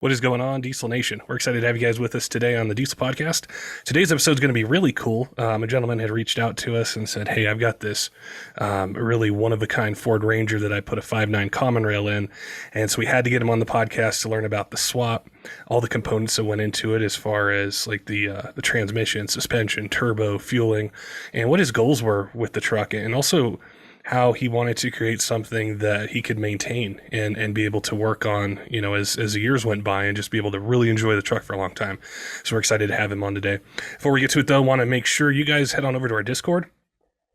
What is going on, Diesel Nation? We're excited to have you guys with us today on the Diesel Podcast. Today's episode is going to be really cool. A gentleman had reached out to us and said, hey, I've got this really one-of-a-kind Ford Ranger that I put a 5.9 common rail in. And so we had to get him on the podcast to learn about the swap, all the components that went into it as far as like the transmission, suspension, turbo, fueling, and what his goals were with the truck, and also how he wanted to create something that he could maintain and be able to work on, you know, as the years went by and just be able to really enjoy the truck for a long time. So we're excited to have him on today. Before we get to it, though, I want to make sure you guys head on over to our Discord.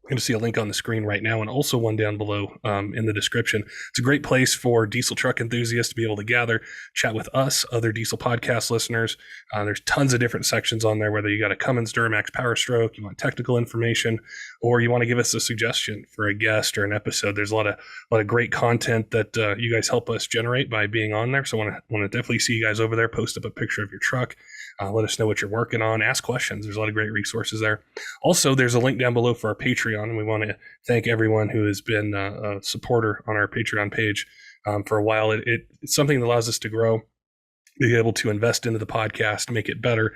You're going to see a link on the screen right now and also one down below in the description. It's a great place for diesel truck enthusiasts to be able to gather, chat with us, other diesel podcast listeners. There's tons of different sections on there, whether you got a Cummins Duramax Power Stroke, you want technical information, or you want to give us a suggestion for a guest or an episode. There's a lot of great content that you guys help us generate by being on there. So I want to definitely see you guys over there. Post up a picture of your truck. Let us know what you're working on. Ask questions. There's a lot of great resources there. Also, there's a link down below for our Patreon, and we want to thank everyone who has been a supporter on our Patreon page for a while. It's something that allows us to grow, be able to invest into the podcast, make it better,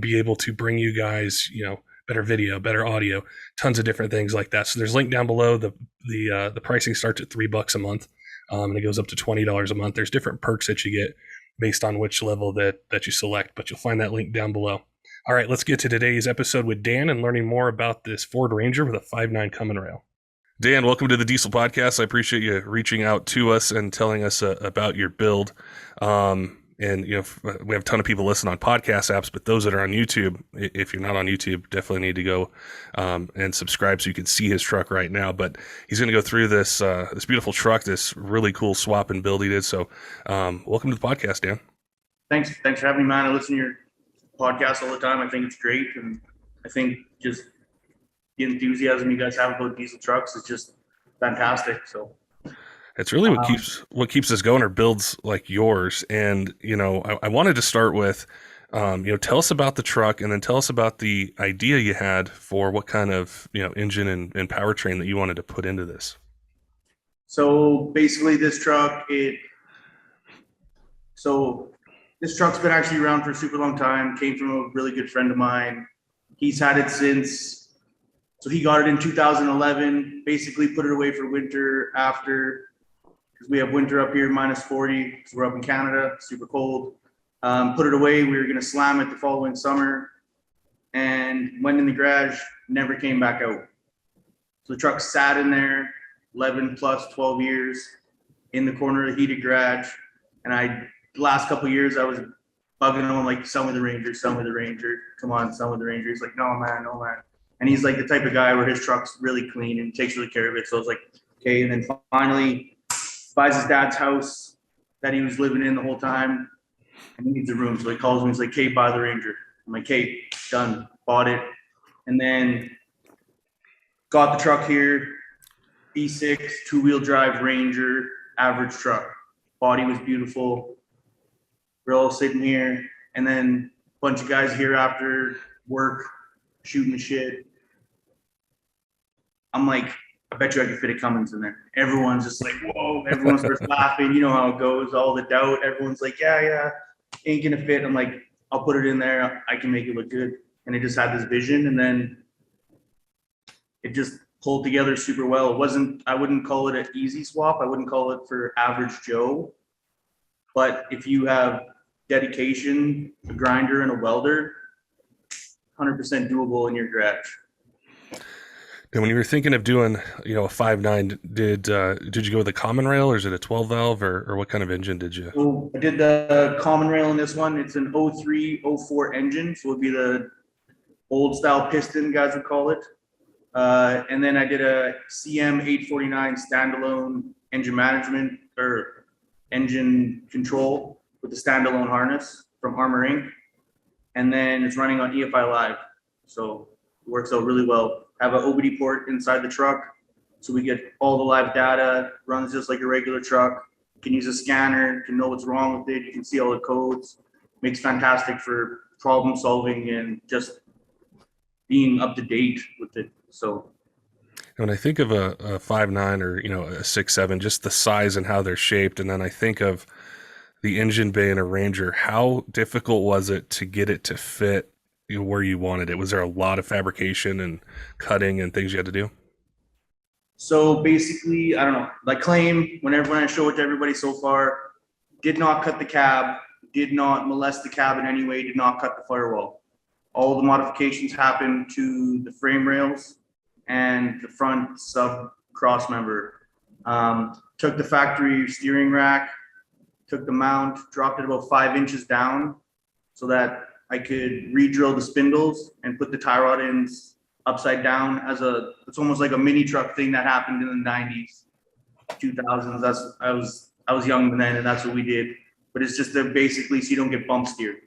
be able to bring you guys, you know, better video, better audio, tons of different things like that. So there's a link down below. The pricing starts at $3 a month, and it goes up to $20 a month. There's different perks that you get based on which level that you select, but you'll find that link down below. All right, let's get to today's episode with Dan and learning more about this Ford Ranger with a 5.9 common rail. Dan, welcome to the Diesel Podcast. I appreciate you reaching out to us and telling us about your build. And, you know, we have a ton of people listen on podcast apps, but those that are on YouTube, if you're not on YouTube, definitely need to go and subscribe so you can see his truck right now. But he's going to go through this beautiful truck, this really cool swap and build he did. So welcome to the podcast, Dan. Thanks for having me, man. I listen to your podcast all the time. I think it's great. And I think just the enthusiasm you guys have about diesel trucks is just fantastic. So it's really what keeps us going, or builds like yours. And, you know, I wanted to start with, you know, tell us about the truck, and then tell us about the idea you had for what kind of, you know, engine and powertrain that you wanted to put into this. So basically this truck's been actually around for a super long time, came from a really good friend of mine. He's had it so he got it in 2011, basically put it away for winter after, because we have winter up here, -40, because we're up in Canada, super cold. Put it away. We were going to slam it the following summer, and went in the garage, never came back out. So the truck sat in there 11 plus 12 years in the corner of the heated garage. And the last couple of years, I was bugging him, like, sell me the Ranger, come on, sell me the Ranger. He's like, no, man. And he's like the type of guy where his truck's really clean and takes really care of it. So I was like, okay. And then finally buys his dad's house that he was living in the whole time, and he needs a room. So he calls me, he's like, hey, buy the Ranger. I'm like, hey, done, bought it. And then got the truck here, V6, 2-wheel drive Ranger, average truck. Body was beautiful. We're all sitting here, and then a bunch of guys here after work, shooting the shit. I'm like, I bet you I could fit a Cummins in there. Everyone's just like, whoa. Everyone starts laughing. You know how it goes, all the doubt. Everyone's like, yeah, ain't gonna fit. I'm like, I'll put it in there. I can make it look good. And it just had this vision, and then it just pulled together super well. I wouldn't call it an easy swap. I wouldn't call it for average Joe. But if you have dedication, a grinder, and a welder, 100% doable in your garage. And when you were thinking of doing, you know, a 5.9, did you go with a common rail, or is it a 12 valve, or what kind of engine did you? So I did the common rail in this one. It's an 03, 04 engine. So it would be the old style piston, guys would call it. And then I did a CM 849 standalone engine management or engine control with the standalone harness from Armor Inc. And then it's running on EFI Live. So it works out really well. Have an OBD port inside the truck, so we get all the live data, runs just like a regular truck. You can use a scanner, can know what's wrong with it, you can see all the codes. Makes fantastic for problem solving and just being up to date with it. So when I think of a 5.9 or, you know, a 6.7, just the size and how they're shaped, and then I think of the engine bay in a Ranger, how difficult was it to get it to fit where you wanted it? Was there a lot of fabrication and cutting and things you had to do? So basically, I don't know, like claim, when I show it to everybody so far, did not cut the cab, did not molest the cab in any way, did not cut the firewall. All the modifications happened to the frame rails and the front sub cross member. Took the factory steering rack, took the mount, dropped it about 5 inches down so that I could re-drill the spindles and put the tie rod ends upside down it's almost like a mini truck thing that happened in the 90s, 2000s. I was young then, and that's what we did. But it's just to basically so you don't get bump steered.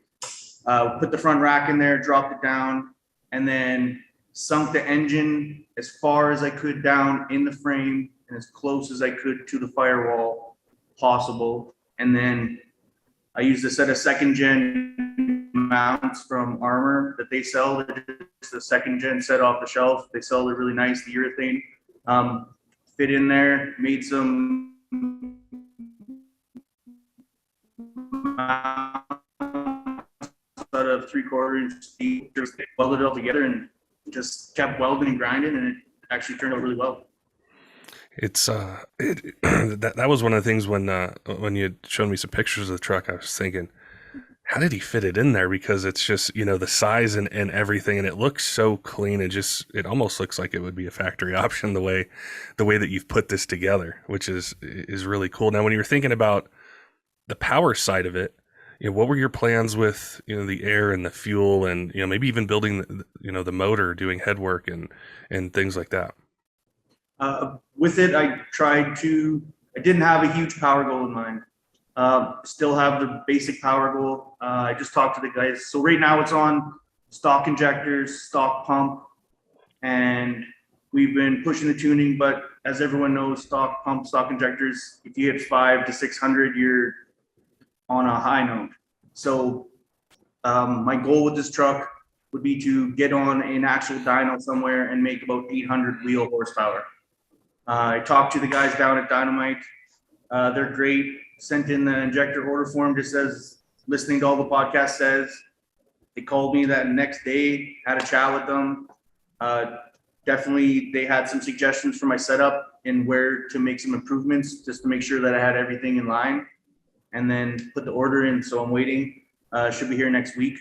Put the front rack in there, dropped it down, and then sunk the engine as far as I could down in the frame and as close as I could to the firewall possible. And then I used a set of second gen mounts from Armor that they sell. It's the second gen set off the shelf. They sell it really nice, the urethane. Fit in there, made some out of 3/4 inch deep, just welded it all together and just kept welding and grinding, and it actually turned out really well. It's that was one of the things when you had shown me some pictures of the truck, I was thinking, how did he fit it in there? Because it's just, the size and everything, and it looks so clean. It almost looks like it would be a factory option the way that you've put this together, which is really cool. Now, when you were thinking about the power side of it, what were your plans with, the air and the fuel and, maybe even building, the motor, doing headwork and things like that? With it, I didn't have a huge power goal in mind. Still have the basic power goal. I just talked to the guys. So right now it's on stock injectors, stock pump, and we've been pushing the tuning, but as everyone knows, stock pump, stock injectors, if you hit 500 to 600, you're on a high note. So my goal with this truck would be to get on an actual dyno somewhere and make about 800 wheel horsepower. I talked to the guys down at Dynomite. They're great. Sent in the injector order form, just as listening to all the podcast says. They called me that next day, had a chat with them. Definitely, they had some suggestions for my setup and where to make some improvements, just to make sure that I had everything in line, and then put the order in. So I'm waiting. Should be here next week.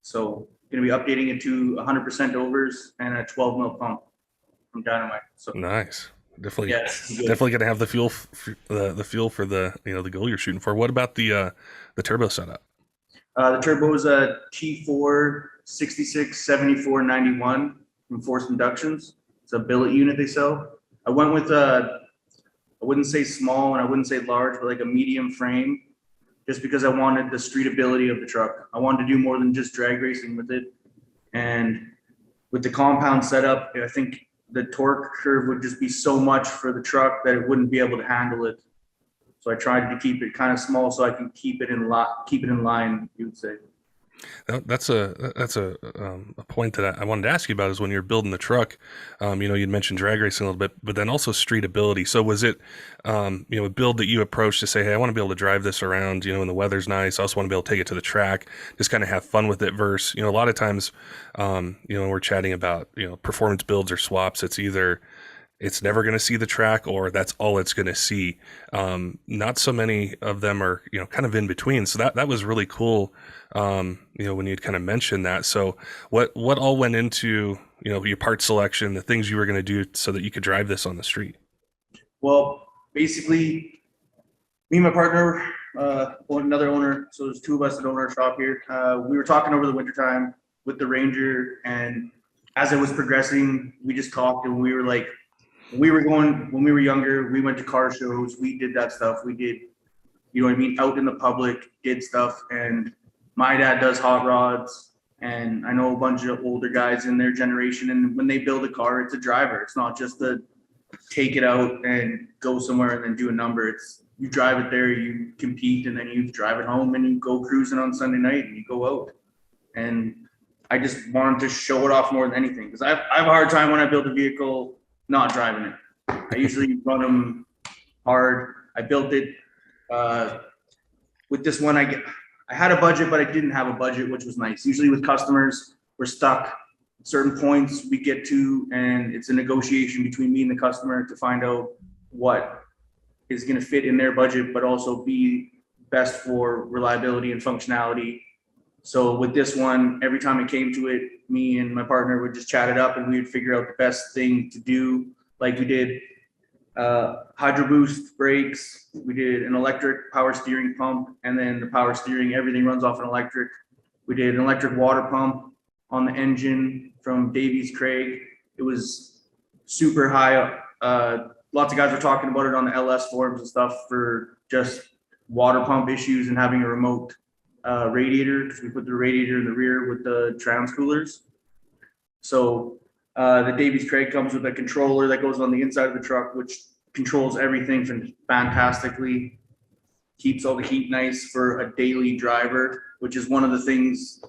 So going to be updating it to 100% overs and a 12 mil pump from Dynomite. So nice. Definitely, yes, definitely going to have the fuel for the goal you're shooting for. What about the turbo setup? The turbo is a T4 66 74 91 from Forced Inductions. It's a billet unit they sell. I went with I wouldn't say small and I wouldn't say large, but like a medium frame, just because I wanted the streetability of the truck. I wanted to do more than just drag racing with it, and with the compound setup, I think the torque curve would just be so much for the truck that it wouldn't be able to handle it. So I tried to keep it kind of small so I can keep it in line, you would say. That's a point that I wanted to ask you about, is when you're building the truck, you'd mentioned drag racing a little bit, but then also streetability. So was it, a build that you approached to say, hey, I want to be able to drive this around, when the weather's nice. I also want to be able to take it to the track, just kind of have fun with it versus, a lot of times, when we're chatting about, performance builds or swaps, it's either it's never going to see the track or that's all it's going to see. Not so many of them are, kind of in between. So that was really cool. When you'd kind of mentioned that. So what all went into, your part selection, the things you were going to do so that you could drive this on the street? Well, basically me and my partner, another owner. So there's two of us that own our shop here. We were talking over the wintertime with the Ranger, and as it was progressing, we just talked and we were like, when we were younger, we went to car shows, we did that stuff. We did, out in the public, did stuff. And my dad does hot rods, and I know a bunch of older guys in their generation. And when they build a car, it's a driver. It's not just to take it out and go somewhere and then do a number. It's you drive it there, you compete, and then you drive it home and you go cruising on Sunday night and you go out. And I just wanted to show it off more than anything, because I have a hard time when I build a vehicle not driving it. I usually run them hard. I built it with this one, I had a budget, but I didn't have a budget, which was nice. Usually with customers, we're stuck at certain points we get to, and it's a negotiation between me and the customer to find out what is going to fit in their budget, but also be best for reliability and functionality. So with this one, every time it came to it, me and my partner would just chat it up and we would figure out the best thing to do. Like we did hydro boost brakes, we did an electric power steering pump, and then the power steering, everything runs off an electric. We did an electric water pump on the engine from Davies Craig. It was super high. Lots of guys were talking about it on the LS forums and stuff for just water pump issues and having a remote radiator, because we put the radiator in the rear with the trans coolers. So the Davies Craig comes with a controller that goes on the inside of the truck, which controls everything fantastically, keeps all the heat nice for a daily driver, which is one of the things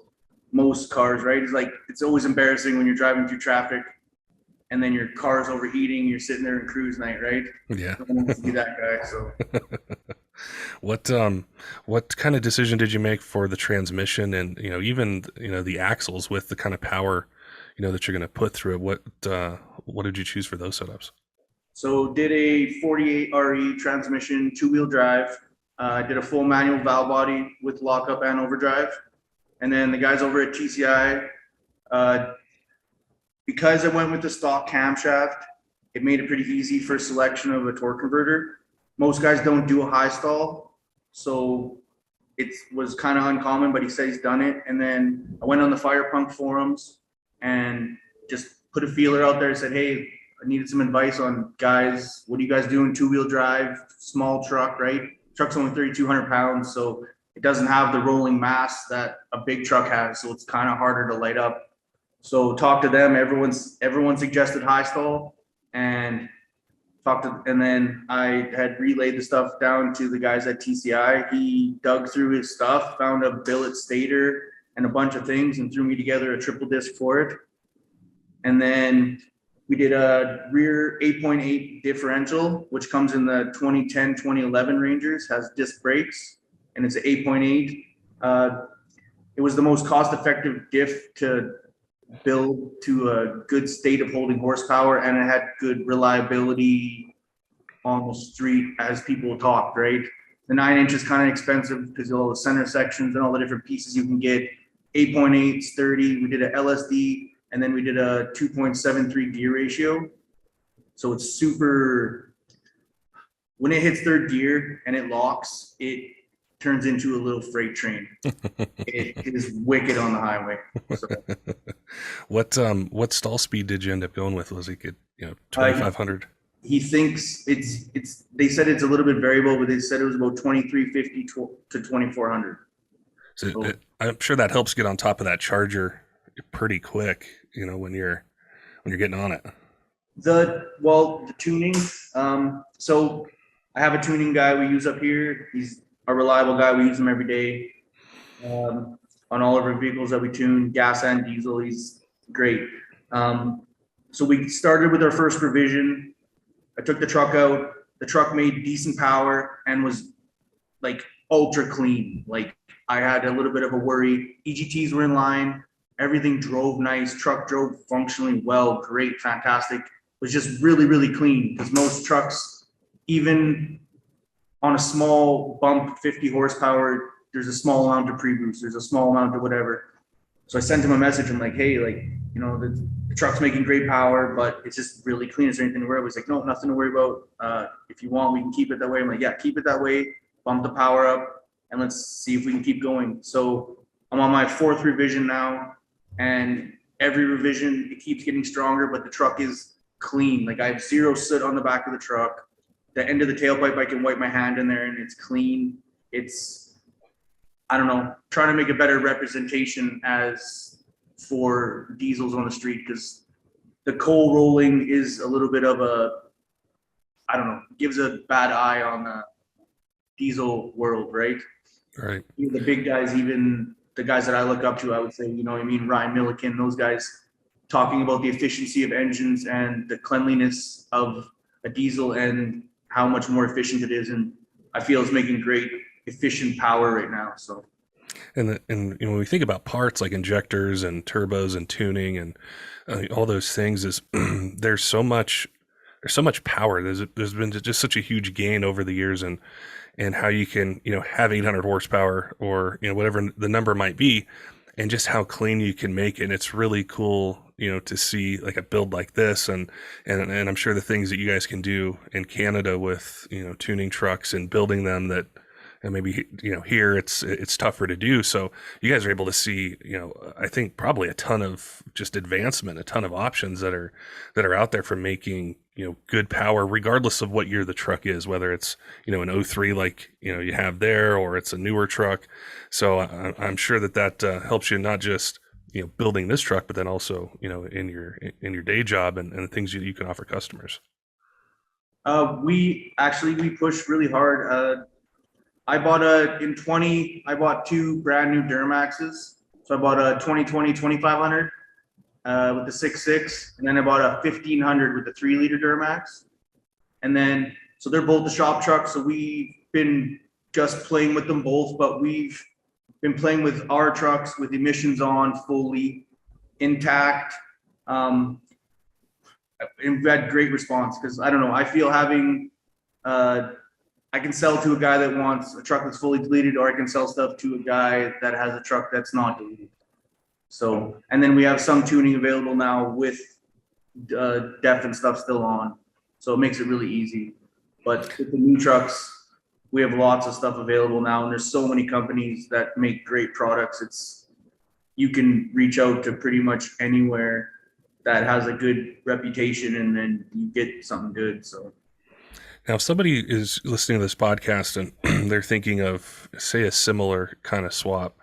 most cars, right? It's like, it's always embarrassing when you're driving through traffic and then your car's overheating, you're sitting there in cruise night, right? Yeah. I don't want to be that guy, so. What kind of decision did you make for the transmission and, even, the axles with the kind of power, that you're going to put through it? What did you choose for those setups? So did a 48 RE transmission, 2-wheel drive, did a full manual valve body with lockup and overdrive. And then the guys over at TCI, because I went with the stock camshaft, it made it pretty easy for selection of a torque converter. Most guys don't do a high stall, so it was kind of uncommon, but he said he's done it. And then I went on the fire pump forums and just put a feeler out there and said, hey, I needed some advice on guys. What do you guys do in 2-wheel drive, small truck, right? Truck's only 3,200 pounds, so it doesn't have the rolling mass that a big truck has, so it's kind of harder to light up. So talk to them. Everyone suggested high stall, and then I had relayed the stuff down to the guys at TCI. He dug through his stuff, found a billet stator and a bunch of things, and threw me together a triple disc for it. And then we did a rear 8.8 differential, which comes in the 2010, 2011 Rangers, has disc brakes, and it's an 8.8. It was the most cost-effective diff to build to a good state of holding horsepower, and it had good reliability on the street as people talked, right? The 9-inch is kind of expensive because of all the center sections and all the different pieces you can get. 8.8, sturdy. We did a LSD, and then we did a 2.73 gear ratio. So it's super, when it hits third gear and it locks, it turns into a little freight train. It is wicked on the highway. So. What stall speed did you end up going with? Was it 2,500? He thinks it's. They said it's a little bit variable, but they said it was about 2,350 to 2,400. So I'm sure that helps get on top of that charger pretty quick. When you're getting on it. The tuning. So I have a tuning guy we use up here. He's a reliable guy. We use him every day on all of our vehicles that we tune, gas and diesel. He's great. So we started with our first revision. I took the truck out. The truck made decent power and was like ultra clean. Like I had a little bit of a worry. EGTs were in line. Everything drove nice. Truck drove functionally well. Great, fantastic. It was just really, really clean, because most trucks, even on a small bump, 50 horsepower, there's a small amount of pre-boost, there's a small amount of whatever. So I sent him a message. I'm like, hey, the truck's making great power, but it's just really clean. Is there anything to worry about? He's like, no, nothing to worry about. If you want, we can keep it that way. I'm like, yeah, keep it that way. Bump the power up, and let's see if we can keep going. So I'm on my 4th revision now, and every revision, it keeps getting stronger, but the truck is clean. Like I have 0 soot on the back of the truck. The end of the tailpipe, I can wipe my hand in there and it's clean. It's, I don't know, trying to make a better representation as for diesels on the street, because the coal rolling is a little bit of a, I don't know, gives a bad eye on the diesel world, right? Right. The big guys, even the guys that I look up to, I would say, Ryan Milliken, those guys talking about the efficiency of engines and the cleanliness of a diesel and how much more efficient it is. And I feel it's making great efficient power right now. So. And when we think about parts like injectors and turbos and tuning and all those things, is there's so much power. There's been just such a huge gain over the years, and how you can have 800 horsepower or whatever the number might be, and just how clean you can make it. And it's really cool to see like a build like this, and I'm sure the things that you guys can do in Canada with tuning trucks and building them that. And maybe here it's tougher to do. So you guys are able to see I think probably a ton of just advancement, a ton of options that are out there for making good power, regardless of what year the truck is, whether it's an 03 like you have there, or it's a newer truck. So I'm sure that helps you not just building this truck, but then also in your day job and the things you can offer customers. We push really hard. I bought two brand new Duramaxes. So I bought a 2020 2500 with the 6.6, and then I bought a 1500 with the 3-liter Duramax. And then, so they're both the shop trucks. So we've been just playing with them both, but we've been playing with our trucks with emissions on fully intact. And we've had great response because I don't know, I feel having, I can sell to a guy that wants a truck that's fully deleted, or I can sell stuff to a guy that has a truck that's not deleted. So, and then we have some tuning available now with def and stuff still on. So it makes it really easy. But with the new trucks, we have lots of stuff available now, and there's so many companies that make great products. You can reach out to pretty much anywhere that has a good reputation, and then you get something good. So. Now, if somebody is listening to this podcast and they're thinking of, say, a similar kind of swap,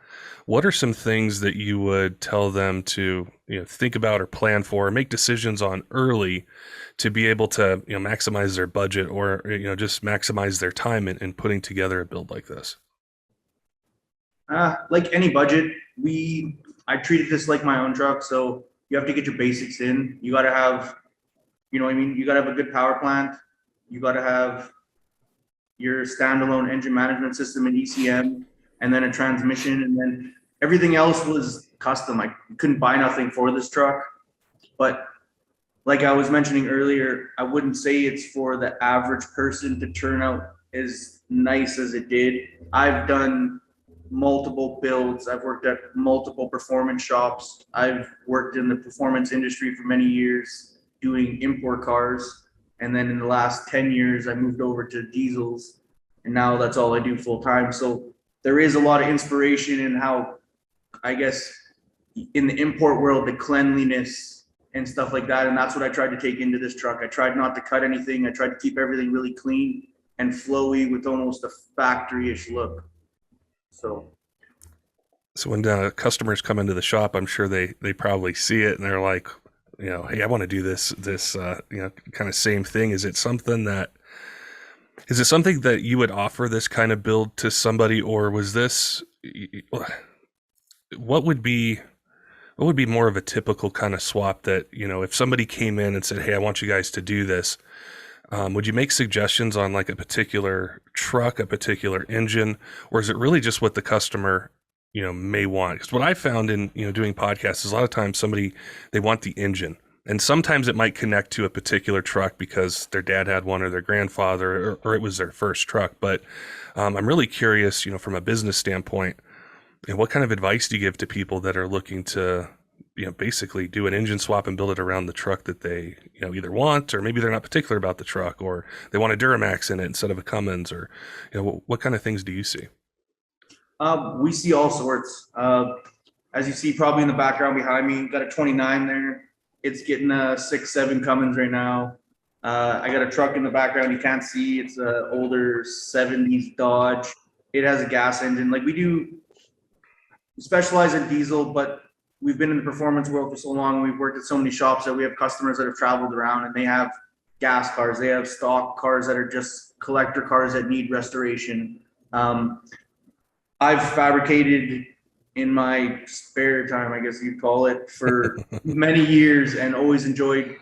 what are some things that you would tell them to think about or plan for, or make decisions on early to be able to maximize their budget, or just maximize their time in putting together a build like this? Like any budget, I treated this like my own truck. So you have to get your basics in. You got to have, you got to have a good power plant. You got to have your standalone engine management system and ECM, and then a transmission, and then everything else was custom. I couldn't buy nothing for this truck. But like I was mentioning earlier, I wouldn't say it's for the average person to turn out as nice as it did. I've done multiple builds. I've worked at multiple performance shops. I've worked in the performance industry for many years doing import cars. And then in the last 10 years, I moved over to diesels, and now that's all I do full time. So there is a lot of inspiration in how, I guess, in the import world, the cleanliness and stuff like that. And that's what I tried to take into this truck. I tried not to cut anything. I tried to keep everything really clean and flowy with almost a factory-ish look. So when customers come into the shop, I'm sure they probably see it and they're like, hey, I want to do this kind of same thing. Is it something that you would offer this kind of build to somebody, or was this, what would be more of a typical kind of swap that, if somebody came in and said, hey, I want you guys to do this, would you make suggestions on like a particular truck, a particular engine, or is it really just what the customer may want? Because what I found in, doing podcasts is a lot of times they want the engine, and sometimes it might connect to a particular truck because their dad had one, or their grandfather, or it was their first truck. But I'm really curious, from a business standpoint, what kind of advice do you give to people that are looking to, basically do an engine swap and build it around the truck that they, either want, or maybe they're not particular about the truck, or they want a Duramax in it instead of a Cummins, or, what kind of things do you see? We see all sorts. As you see probably in the background behind me, got a 29 there. It's getting a 6.7 Cummins right now. I got a truck in the background you can't see. It's an older 70s Dodge. It has a gas engine. Like we specialize in diesel, but we've been in the performance world for so long, and we've worked at so many shops that we have customers that have traveled around, and they have gas cars. They have stock cars that are just collector cars that need restoration. I've fabricated in my spare time, I guess you'd call it, for many years, and always enjoyed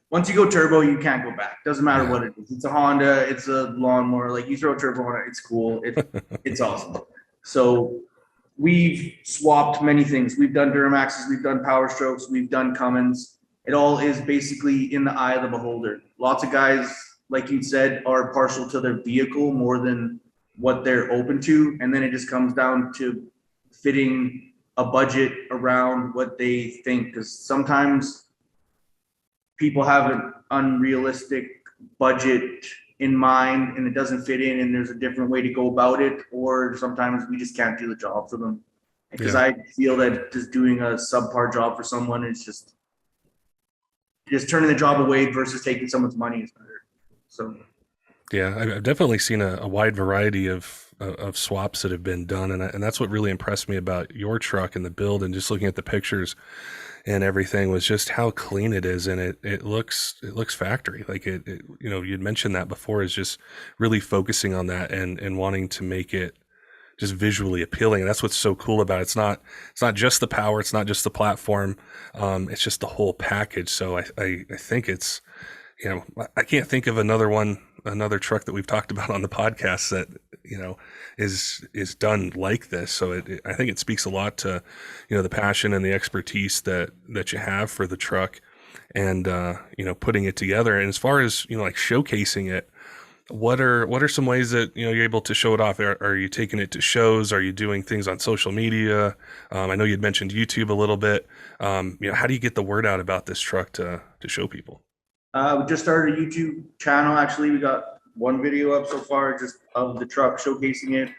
once you go turbo, you can't go back. Doesn't matter what it is. It's a Honda, it's a lawnmower. Like you throw a turbo on it, it's cool. It's awesome. So we've swapped many things. We've done Duramaxes, we've done Power Strokes, we've done Cummins. It all is basically in the eye of the beholder. Lots of guys, like you said, are partial to their vehicle more than what they're open to. And then it just comes down to fitting a budget around what they think. Because sometimes people have an unrealistic budget in mind and it doesn't fit in and there's a different way to go about it, or sometimes we just can't do the job for them. Because I feel that just doing a subpar job for someone is just turning the job away versus taking someone's money is better. So yeah, I've definitely seen a wide variety of swaps that have been done, and that's what really impressed me about your truck and the build, and just looking at the pictures and everything was just how clean it is, and it looks factory. Like it you know, you'd mentioned that before, is just really focusing on that and wanting to make it just visually appealing. And that's what's so cool about it. It's not just the power, it's not just the platform, it's just the whole package. So I think it's, you know, I can't think of another truck that we've talked about on the podcast that, you know, is done like this. So I think it speaks a lot to, you know, the passion and the expertise that you have for the truck, and you know, putting it together. And as far as, you know, like showcasing it, what are some ways that, you know, you're able to show it off? Are you taking it to shows? Are you doing things on social media? I know you'd mentioned YouTube a little bit. You know, how do you get the word out about this truck to show people? we just started a YouTube channel. Actually, we got one video up so far just of the truck showcasing it.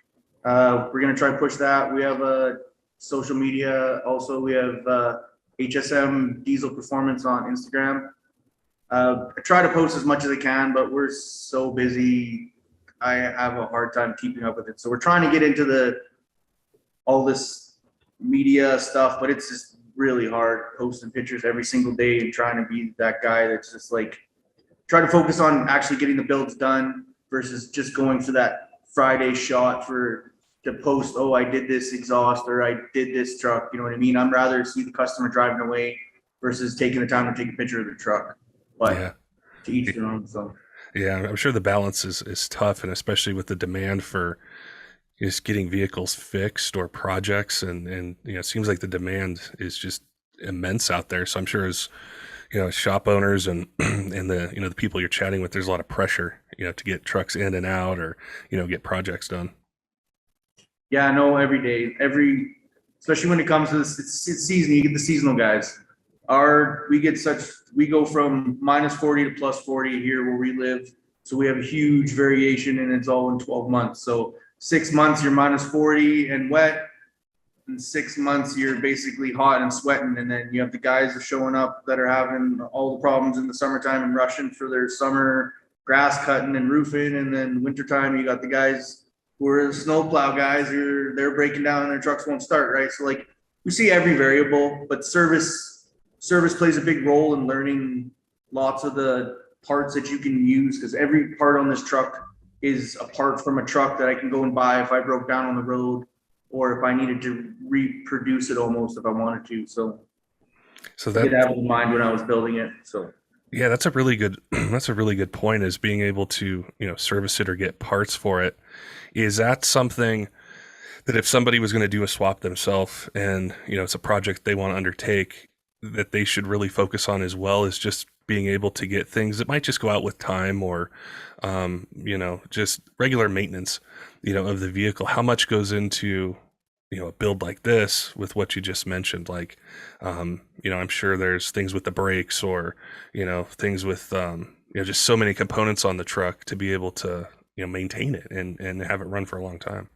We're going to try to push that. We have a social media. Also, we have HSM Diesel Performance on Instagram. I try to post as much as I can, but we're so busy. I have a hard time keeping up with it. So we're trying to get into all this media stuff, but it's just really hard posting pictures every single day and trying to be that guy that's just like try to focus on actually getting the builds done versus just going for that Friday shot to post, oh, I did this exhaust or I did this truck. You know what I mean? I'm rather see the customer driving away versus taking the time to take a picture of the truck. But to each their own. So yeah, I'm sure the balance is tough, and especially with the demand for just getting vehicles fixed or projects, and you know, it seems like the demand is just immense out there. So I'm sure as, you know, shop owners and and the, you know, the people you're chatting with, there's a lot of pressure, you know, to get trucks in and out, or, you know, get projects done. yeah, I know every day, especially when it comes to this it's season, you get the seasonal guys. We go from -40 to +40 here where we live. So we have a huge variation, and it's all in 12 months. So 6 months you're -40 and wet, and 6 months you're basically hot and sweating. And then you have the guys that are showing up that are having all the problems in the summertime and rushing for their summer grass cutting and roofing. And then wintertime, you got the guys who are snowplow guys, they're breaking down and their trucks won't start, right? So like we see every variable, but service plays a big role in learning lots of the parts that you can use, because every part on this truck is a part from a truck that I can go and buy if I broke down on the road, or if I needed to reproduce it almost if I wanted to. So that, I did have it in mind when I was building it. So yeah, that's a really good point, is being able to, you know, service it or get parts for it. Is that something that if somebody was going to do a swap themselves, and, you know, it's a project they want to undertake, that they should really focus on, as well as just being able to get things that might just go out with time, or, you know, just regular maintenance, you know, of the vehicle? How much goes into, you know, a build like this with what you just mentioned? Like, you know, I'm sure there's things with the brakes, or, you know, things with, you know, just so many components on the truck to be able to, you know, maintain it and have it run for a long time.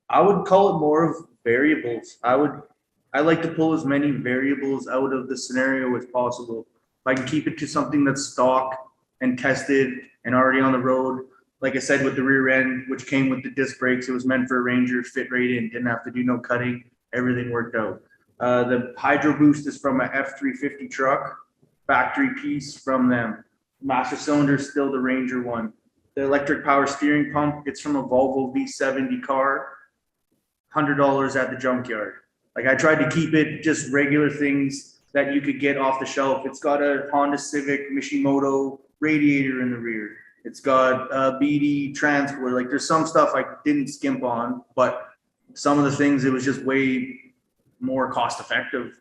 I would call it more of variables. I like to pull as many variables out of the scenario as possible. If I can keep it to something that's stock and tested and already on the road, like I said, with the rear end, which came with the disc brakes, it was meant for a Ranger, fit right in, didn't have to do no cutting, everything worked out. The Hydro Boost is from a F350 truck, factory piece from them. Master cylinder is still the Ranger one. The electric power steering pump, it's from a Volvo V70 car, $100 at the junkyard. Like I tried to keep it just regular things that you could get off the shelf. It's got a Honda Civic Mishimoto radiator in the rear. It's got a BD transport. Like there's some stuff I didn't skimp on, but some of the things it was just way more cost effective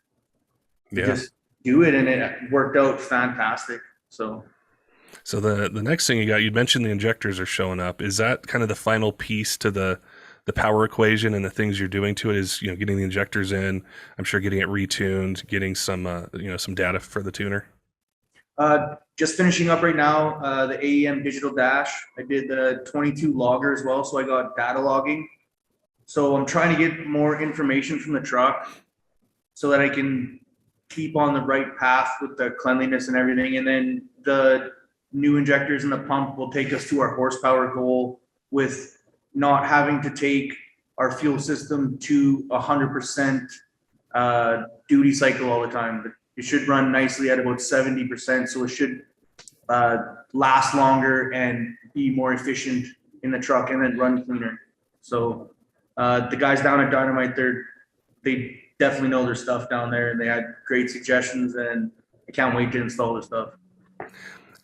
to just do it, and it worked out fantastic. So the next thing you mentioned the injectors are showing up. Is that kind of the final piece to the power equation, and the things you're doing to it is, getting the injectors in, I'm sure getting it retuned, getting some, some data for the tuner? Just finishing up right now, the AEM digital dash. I did the 22 logger as well, so I got data logging. So I'm trying to get more information from the truck so that I can keep on the right path with the cleanliness and everything. And then the new injectors in the pump will take us to our horsepower goal with not having to take our fuel system to 100% duty cycle all the time. It should run nicely at about 70%, so it should last longer and be more efficient in the truck and then run cleaner. So the guys down at Dynomite, they definitely know their stuff down there, and they had great suggestions, and I can't wait to install this stuff.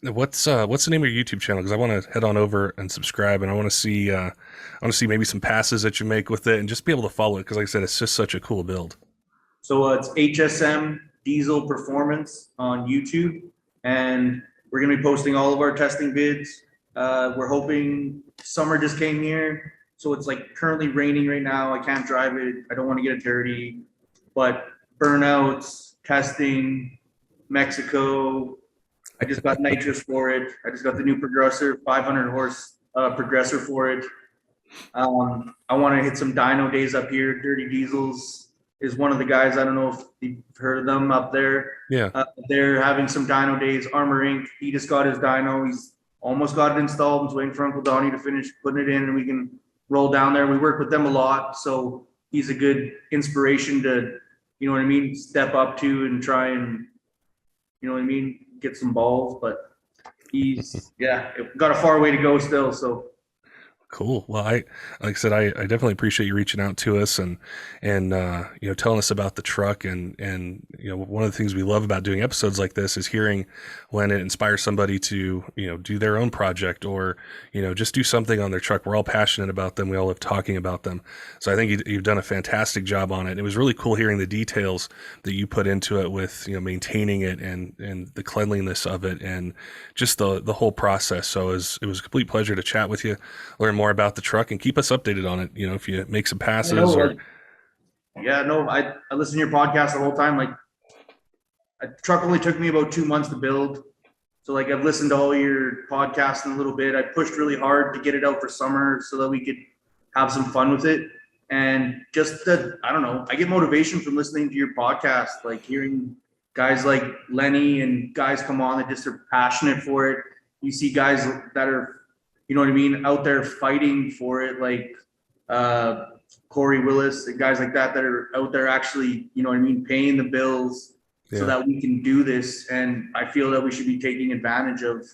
What's the name of your YouTube channel? Because I want to head on over and subscribe, and I want to see maybe some passes that you make with it, and just be able to follow it. Because like I said, it's just such a cool build. So it's HSM Diesel Performance on YouTube, and we're gonna be posting all of our testing vids. We're hoping summer just came here, so it's like currently raining right now. I can't drive it. I don't want to get it dirty, but burnouts, testing, Mexico. I just got nitrous for it. I just got the new Progressor, 500 horse Progressor for it. I want to hit some dyno days up here. Dirty Diesels is one of the guys. I don't know if you've heard of them up there. Yeah. They're having some dyno days. Armor Inc. He just got his dyno. He's almost got it installed. He's waiting for Uncle Donnie to finish putting it in, and we can roll down there. We work with them a lot, so he's a good inspiration to, you know what I mean, step up to and try and, you know what I mean, get some balls. But he's got a far way to go still. So cool. Well, like I said, I definitely appreciate you reaching out to us and telling us about the truck, and one of the things we love about doing episodes like this is hearing when it inspires somebody to do their own project, or just do something on their truck. We're all passionate about them. We all love talking about them. So I think you've done a fantastic job on it. It was really cool hearing the details that you put into it with maintaining it and the cleanliness of it, and just the whole process. So it was a complete pleasure to chat with you, learn more about the truck, and keep us updated on it. If you make some passes I listened to your podcast the whole time. Like, a truck only took me about 2 months to build. So like, I've listened to all your podcasts in a little bit. I pushed really hard to get it out for summer so that we could have some fun with it. And just I don't know, I get motivation from listening to your podcast, like hearing guys like Lenny and guys come on that just are passionate for it. You see guys that are, out there fighting for it, like Corey Willis and guys like that are out there actually, paying the bills so that we can do this. And I feel that we should be taking advantage of,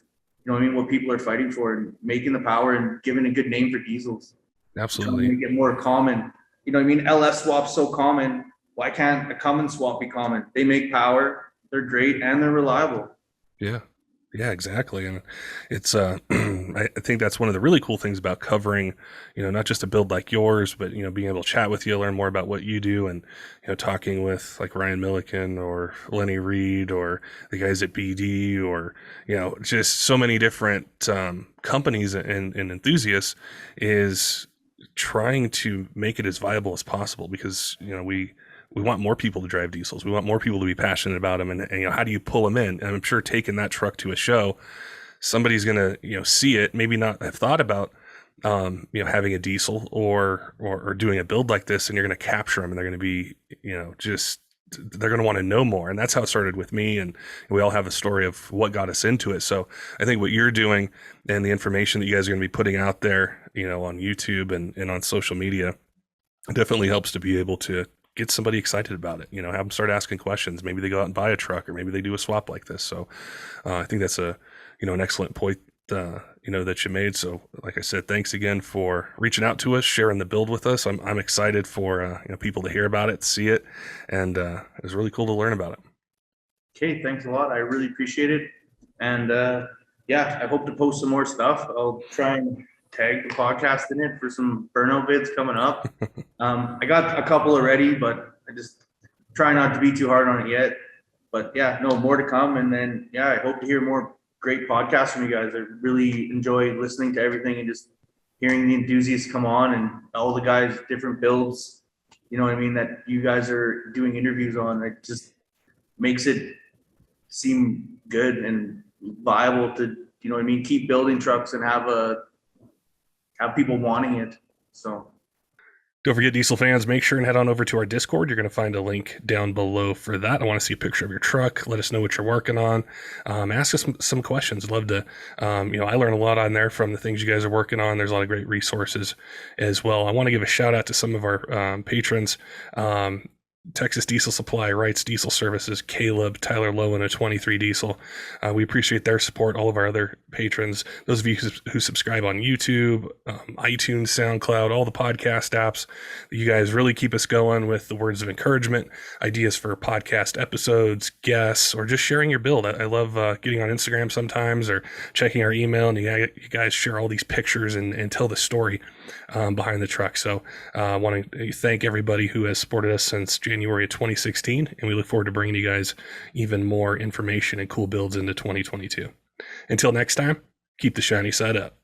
what people are fighting for, and making the power and giving a good name for diesels. Absolutely. Make it more common. LS swap's so common. Why can't a Cummins swap be common? They make power, they're great, and they're reliable. Yeah, exactly. And it's, I think that's one of the really cool things about covering, not just a build like yours, but, being able to chat with you, learn more about what you do, and, talking with like Ryan Milliken or Lenny Reed or the guys at BD, or, just so many different companies and enthusiasts, is trying to make it as viable as possible, because, we want more people to drive diesels. We want more people to be passionate about them. And how do you pull them in? And I'm sure taking that truck to a show, somebody's going to, see it, maybe not have thought about, having a diesel or doing a build like this, and you're going to capture them, and they're going to be, they're going to want to know more. And that's how it started with me. And we all have a story of what got us into it. So I think what you're doing and the information that you guys are going to be putting out there, on YouTube and on social media, definitely helps to be able to get somebody excited about it, have them start asking questions. Maybe they go out and buy a truck, or maybe they do a swap like this. So I think that's an excellent point, that you made. So like I said, thanks again for reaching out to us, sharing the build with us. I'm excited for, people to hear about it, see it. And it was really cool to learn about it. Okay, thanks a lot. I really appreciate it. And yeah, I hope to post some more stuff. I'll try and tag the podcast in it for some burnout vids coming up. I got a couple already, but I just try not to be too hard on it yet. But yeah, no, more to come. And then yeah, I hope to hear more great podcasts from you guys. I really enjoy listening to everything and just hearing the enthusiasts come on and all the guys, different builds, you know what I mean, that you guys are doing interviews on. It just makes it seem good and viable to, you know what I mean, keep building trucks and have people wanting it. So Don't forget, diesel fans, make sure and head on over to our Discord. You're going to find a link down below for that. I want to see a picture of your truck. Let us know what you're working on. Ask us some questions. I'd love to, I learn a lot on there from the things you guys are working on. There's a lot of great resources as well. I want to give a shout out to some of our patrons. Texas Diesel Supply, Wrights Diesel Services, Kaleb, Tyler Loewen, a 23 Diesel. We appreciate their support. All of our other patrons, those of you who subscribe on YouTube, iTunes, SoundCloud, all the podcast apps, you guys really keep us going with the words of encouragement, ideas for podcast episodes, guests, or just sharing your build. I love getting on Instagram sometimes or checking our email, and you guys share all these pictures and tell the story behind the truck. So I want to thank everybody who has supported us since January of 2016, and we look forward to bringing you guys even more information and cool builds into 2022. Until next time, keep the shiny side up.